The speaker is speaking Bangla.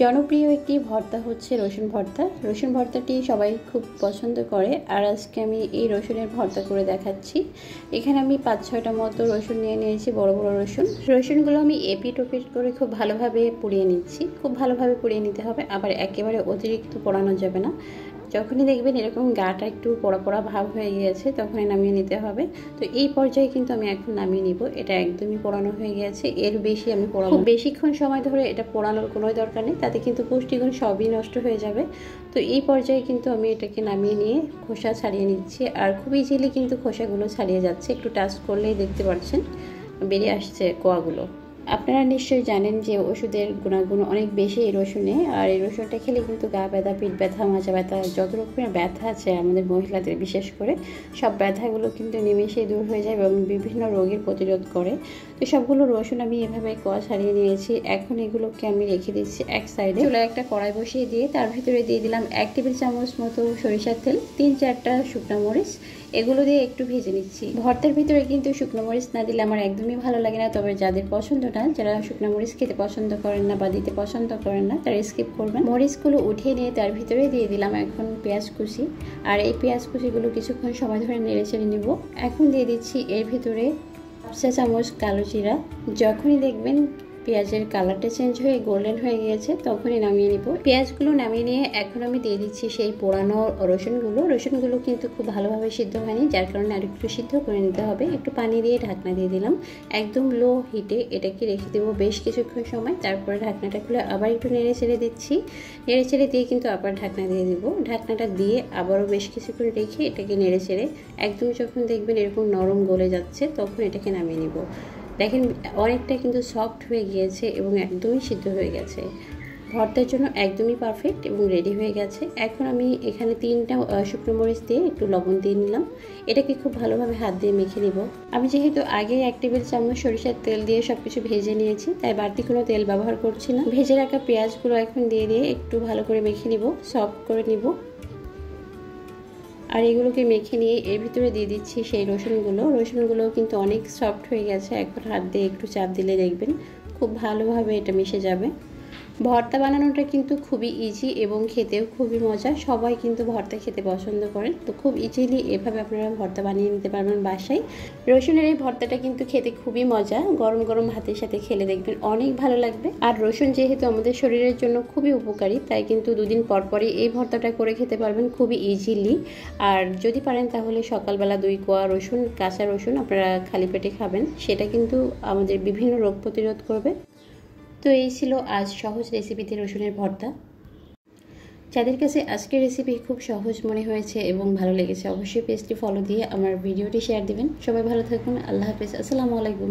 জনপ্রিয় একটি ভর্তা হচ্ছে রসুন ভর্তা। রসুন ভর্তাটি সবাই খুব পছন্দ করে, আর আজকে আমি এই রসুনের ভর্তা করে দেখাচ্ছি। এখানে আমি 5-6টা মতো রসুন নিয়ে নিয়েছি, বড় বড় রসুনগুলো আমি এপিট ওপিট করে খুব ভালোভাবে পুড়িয়ে নিচ্ছি। খুব ভালোভাবে পুড়িয়ে নিতে হবে, আবার একেবারে অতিরিক্ত পোড়ানো যাবে না। যখনই দেখবেন এরকম গাটা একটু পোড়া পোড়া ভাব হয়ে গিয়েছে তখনই নামিয়ে নিতে হবে। তো এই পর্যায়ে কিন্তু আমি এখন নামিয়ে নিব। এটা একদমই পোড়ানো হয়ে গেছে, এর বেশি আমি পোড়াবো। বেশিক্ষণ সময় ধরে এটা পোড়ানোর কোনো দরকার নেই, তাতে কিন্তু পুষ্টিগুণ সবই নষ্ট হয়ে যাবে। তো এই পর্যায়ে কিন্তু আমি এটাকে নামিয়ে নিয়ে খোসা ছাড়িয়ে নিচ্ছি, আর খুব ইজিলি কিন্তু খোসাগুলো ছাড়িয়ে যাচ্ছে। একটু টাচ করলেই দেখতে পাচ্ছেন বেরিয়ে আসছে কোয়াগুলো। আপনারা নিশ্চয়ই জানেন যে ওষুধের গুণাগুণ অনেক বেশি এই রসুনে, আর এই রসুনটা খেলে কিন্তু গা ব্যথা, পিঠ ব্যথা, মাজা ব্যথা, যত রকমের ব্যথা আছে আমাদের মহিলাদের বিশেষ করে, সব ব্যথাগুলো কিন্তু নিমেষেই দূর হয়ে যায় এবং বিভিন্ন রোগের প্রতিরোধ করে। তো সবগুলো রসুন আমি এভাবে কোয়া ছাড়িয়ে নিয়েছি। এখন এগুলোকে আমি রেখে দিচ্ছি এক সাইডে। চুলায় একটা কড়াই বসিয়ে দিয়ে তার ভিতরে দিয়ে দিলাম 1 টেবিল চামচ মতো সরিষার তেল, 3-4টা শুকনো মরিচ, এগুলো দিয়ে একটু ভেজে নিচ্ছি। ভর্তার ভিতরে কিন্তু শুকনো মরিচ না দিলে আমার একদমই ভালো লাগে না, তবে যাদের পছন্দ না, যারা শুকনো মরিচ খেতে পছন্দ করেন না বা দিতে পছন্দ করেন না, তারা স্কিপ করবেন। মরিচগুলো উঠিয়ে নিয়ে তার ভিতরে দিয়ে দিলাম এখন পেঁয়াজ কুচি, আর এই পেঁয়াজ কুচিগুলো কিছুক্ষণ সময় ধরে নেড়ে চেড়ে নিব। এখন দিয়ে দিচ্ছি এর ভিতরে 1 চামচ কালো জিরা। যখনই দেখবেন পেঁয়াজের কালারটা চেঞ্জ হয়ে গোল্ডেন হয়ে গিয়েছে তখনই নামিয়ে নিব। পেঁয়াজগুলো নামিয়ে নিয়ে এখন আমি দিয়ে দিচ্ছি সেই পোড়ানো রসুনগুলো কিন্তু খুব ভালোভাবে সিদ্ধ হয়নি, যার কারণে আর একটু সিদ্ধ করে নিতে হবে। একটু পানি দিয়ে ঢাকনা দিয়ে দিলাম, একদম লো হিটে এটাকে রেখে দেবো বেশ কিছুক্ষণ সময়। তারপরে ঢাকনাটা খুলে আবার একটু নেড়ে ছেড়ে দিচ্ছি, নেড়ে ছেড়ে দিয়ে কিন্তু আবার ঢাকনা দিয়ে দিব। ঢাকনাটা দিয়ে আবারও বেশ কিছুক্ষণ রেখে এটাকে নেড়ে ছেড়ে একদম যখন দেখবেন এরকম নরম গলে যাচ্ছে তখন এটাকে নামিয়ে নিব। দেখেন অনেকটা কিন্তু সফট হয়ে গিয়েছে এবং একদমই সিদ্ধ হয়ে গেছে। ভর্তার জন্য একদমই পারফেক্ট এবং রেডি হয়ে গেছে। এখন আমি এখানে 3টা শুকনো মরিচ দিয়ে একটু লবণ দিয়ে নিলাম। এটাকে খুব ভালোভাবে হাত দিয়ে মেখে নিব। আমি যেহেতু আগে 1 টেবিল চামচ সরিষার তেল দিয়ে সবকিছু ভেজে নিয়েছি, তাই বাড়তি কোনো তেল ব্যবহার করছি না। ভেজে রাখা পেঁয়াজগুলো এখন দিয়ে একটু ভালো করে মেখে নিব, সফট করে নিব। আর এগুলোকে মেখে নিয়ে এর ভিতরে দিয়ে দিচ্ছি সেই রসুনগুলো কিন্তু অনেক সফট হয়ে গেছে। এখন হাত দিয়ে একটু চাপ দিলে দেখবেন খুব ভালোভাবে এটা মিশে যাবে। ভর্তা বানানোটা কিন্তু খুবই ইজি এবং খেতেও খুবই মজা। সবাই কিন্তু ভর্তা খেতে পছন্দ করেন, তো খুব ইজিলি এভাবে আপনারা ভর্তা বানিয়ে নিতে পারবেন বাসায়। রসুনের এই ভর্তাটা কিন্তু খেতে খুবই মজা, গরম গরম ভাতের সাথে খেলে দেখবেন অনেক ভালো লাগবে। আর রসুন যেহেতু আমাদের শরীরের জন্য খুবই উপকারী, তাই কিন্তু 2 দিন পর পরই এই ভর্তাটা করে খেতে পারবেন খুবই ইজিলি। আর যদি পারেন তাহলে সকালবেলা 2 কোয়া রসুন, কাঁচা রসুন আপনারা খালি পেটে খাবেন, সেটা কিন্তু আমাদের বিভিন্ন রোগ প্রতিরোধ করবে। তো এই ছিল আজ সহজ রেসিপিতে রসুনের ভর্তা। যাদের কাছে আজকের রেসিপি খুব সহজ মনে হয়েছে এবং ভালো লেগেছে, অবশ্যই পেজটি ফলো দিয়ে আমার ভিডিওটি শেয়ার দিবেন। সবাই ভালো থাকুন, আল্লাহ হাফেজ, আসসালামু আলাইকুম।